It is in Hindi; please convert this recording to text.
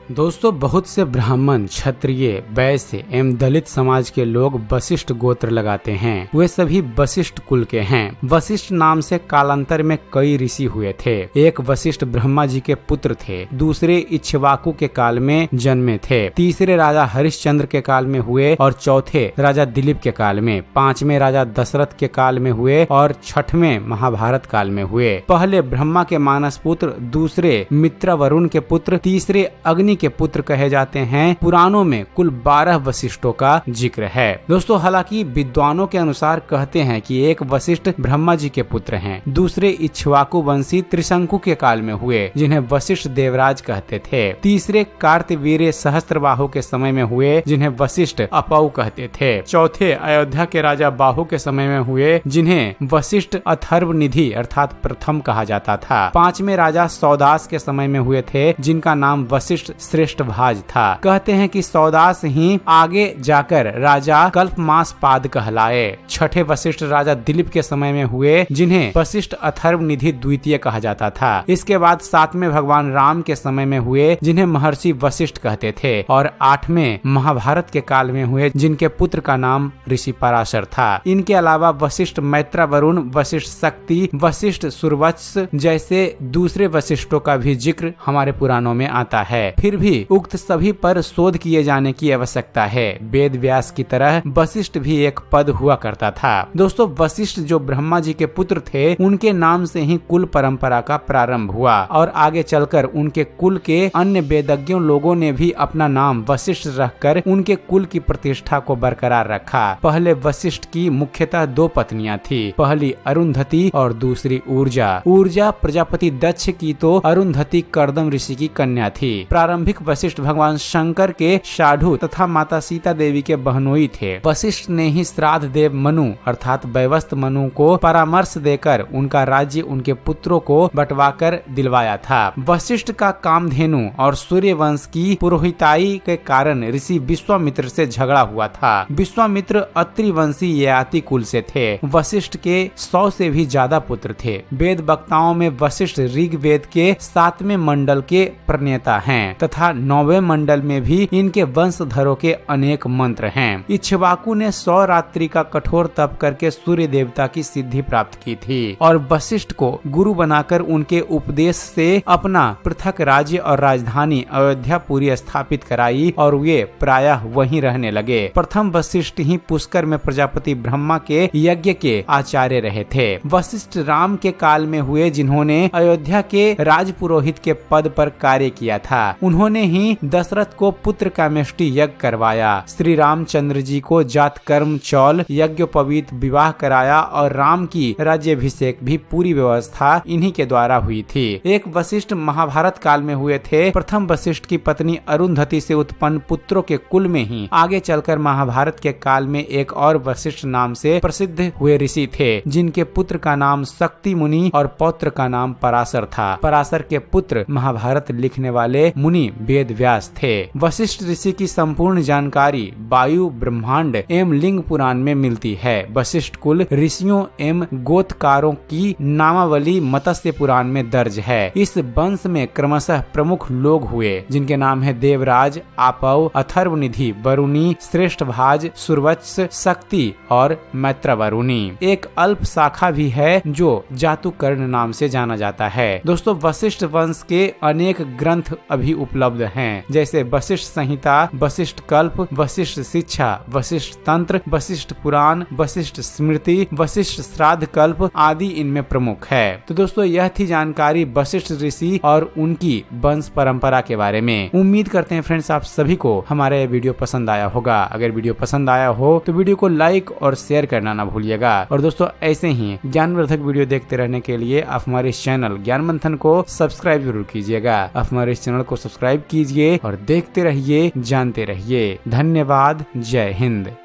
दोस्तों, बहुत से ब्राह्मण, क्षत्रिय, वैश्य एवं दलित समाज के लोग वशिष्ठ गोत्र लगाते हैं। वे सभी वशिष्ठ कुल के हैं। वशिष्ठ नाम से कालांतर में कई ऋषि हुए थे। एक वशिष्ठ ब्रह्मा जी के पुत्र थे, दूसरे इक्ष्वाकु के काल में जन्मे थे, तीसरे राजा हरिश्चंद्र के काल में हुए और चौथे राजा दिलीप के काल में, पांचवें राजा दशरथ के काल में हुए और छठवें महाभारत काल में हुए। पहले ब्रह्मा के मानस पुत्र, दूसरे मित्र वरुण के पुत्र, तीसरे अग्नि के पुत्र कहे जाते हैं। पुराणों में कुल 12 वशिष्ठों का जिक्र है। दोस्तों, हालांकि विद्वानों के अनुसार कहते हैं कि एक वशिष्ठ ब्रह्मा जी के पुत्र हैं, दूसरे इक्ष्वाकु वंशी त्रिशंकु के काल में हुए जिन्हें वशिष्ठ देवराज कहते थे, तीसरे कार्तवीर्य सहस्त्रबाहु के समय में हुए जिन्हें वशिष्ठ अपौ कहते थे, चौथे अयोध्या के राजा बाहु के समय में हुए जिन्हें वशिष्ठ अथर्वनिधि अर्थात प्रथम कहा जाता था, पांचवें राजा सौदास के समय में हुए थे जिनका नाम वशिष्ठ श्रेष्ठभाज था। कहते हैं कि सौदास ही आगे जाकर राजा कल्पमासपाद कहलाए। छठे वशिष्ठ राजा दिलीप के समय में हुए जिन्हें वशिष्ठ अथर्वनिधि द्वितीय कहा जाता था। इसके बाद सातवें भगवान राम के समय में हुए जिन्हें महर्षि वशिष्ठ कहते थे और आठवें महाभारत के काल में हुए जिनके पुत्र का नाम ऋषि पराशर था। इनके अलावा वशिष्ठ मैत्र वरुण, वशिष्ठ शक्ति, वशिष्ठ सुरवत्स जैसे दूसरे वशिष्ठों का भी जिक्र हमारे पुराणों में आता है। फिर भी उक्त सभी पर शोध किए जाने की आवश्यकता है। वेद व्यास की तरह वशिष्ठ भी एक पद हुआ करता था। दोस्तों, वशिष्ठ जो ब्रह्मा जी के पुत्र थे उनके नाम से ही कुल परंपरा का प्रारंभ हुआ और आगे चलकर उनके कुल के अन्य वेदज्ञों लोगों ने भी अपना नाम वशिष्ठ रखकर उनके कुल की प्रतिष्ठा को बरकरार रखा। पहले वशिष्ठ की मुख्यतः 2 पत्नियां थी, पहली अरुंधति और दूसरी ऊर्जा। ऊर्जा प्रजापति दक्ष की तो अरुंधति कर्दम ऋषि की कन्या थी। प्रारंभिक वशिष्ठ भगवान शंकर के साढ़ू तथा माता सीता देवी के बहनोई थे। वशिष्ठ ने ही श्राद्ध देव मनु अर्थात वैवस्त्र मनु को परामर्श देकर उनका राज्य उनके पुत्रों को बंटवाकर दिलवाया था। वशिष्ठ का कामधेनु और सूर्य वंश की पुरोहिताई के कारण ऋषि विश्वामित्र से झगड़ा हुआ था। विश्वामित्र अत्रि वंशी ययाति कुल से थे। वशिष्ठ के 100 से भी ज्यादा पुत्र थे। वेद वक्ताओं में वशिष्ठ ऋग्वेद के 7वें मंडल के प्रणेता हैं तथा 9वें मंडल में भी इनके वंशधरों के अनेक मंत्र हैं। इक्ष्वाकु ने 100 रात्रि का कठोर तप करके सूर्य देवता की सिद्धि प्राप्त की थी और वशिष्ठ को गुरु बनाकर उनके उपदेश से अपना पृथक राज्य और राजधानी अयोध्यापुरी स्थापित कराई और वे प्रायः वहीं रहने लगे। प्रथम वशिष्ठ ही पुष्कर में प्रजापति ब्रह्मा के यज्ञ के आचार्य रहे थे। वशिष्ठ राम के काल में हुए जिन्होंने अयोध्या के राजपुरोहित के पद पर कार्य किया था। उन्होंने ही दशरथ को पुत्र कामेष्टि यज्ञ करवाया, श्री रामचंद्र जी को जात कर्म चौल यज्ञोपवीत विवाह कराया और राम की राज्याभिषेक भी पूरी व्यवस्था इन्हीं के द्वारा हुई थी। एक वशिष्ठ महाभारत काल में हुए थे। प्रथम वशिष्ठ की पत्नी अरुंधति से उत्पन्न पुत्रों के कुल में ही आगे चलकर महाभारत के काल में एक और वशिष्ठ नाम से प्रसिद्ध हुए ऋषि थे जिनके पुत्र का नाम शक्ति मुनि और पौत्र का नाम पराशर था। पराशर के पुत्र महाभारत लिखने वाले मुनि वेद व्यास थे। वशिष्ठ ऋषि की संपूर्ण जानकारी वायु, ब्रह्मांड एवं लिंग पुराण में मिलती है। वशिष्ठ कुल ऋषियों एवं गोत्रकारों की नामावली मत्स्य पुराण में दर्ज है। इस वंश में क्रमशः प्रमुख लोग हुए जिनके नाम है देवराज, आपव, अथर्वनिधि, वरुणी, श्रेष्ठभाज, सुरवत्स, शक्ति और मैत्र वरुणी। एक अल्प शाखा भी है जो जातुकर्ण नाम से जाना जाता है। दोस्तों, वशिष्ठ वंश के अनेक ग्रंथ अभी उपलब्ध हैं जैसे वशिष्ठ संहिता, वशिष्ठ कल्प, वशिष्ठ शिक्षा, वशिष्ठ तंत्र, वशिष्ठ पुराण, वशिष्ठ स्मृति, वशिष्ठ श्राद्ध कल्प आदि इनमें प्रमुख है। तो दोस्तों, यह थी जानकारी वशिष्ठ ऋषि और उनकी वंश परंपरा के बारे में। उम्मीद करते हैं फ्रेंड्स आप सभी को हमारा यह वीडियो पसंद आया होगा। अगर वीडियो पसंद आया हो तो वीडियो को लाइक और शेयर करना ना भूलिएगा। और दोस्तों, ऐसे ही ज्ञानवर्धक वीडियो देखते रहने के लिए आप हमारे चैनल ज्ञान मंथन को सब्सक्राइब जरूर कीजिएगा। आप हमारे इस चैनल को सब्सक्राइब कीजिए और देखते रहिए, जानते रहिए। धन्यवाद। जय हिंद।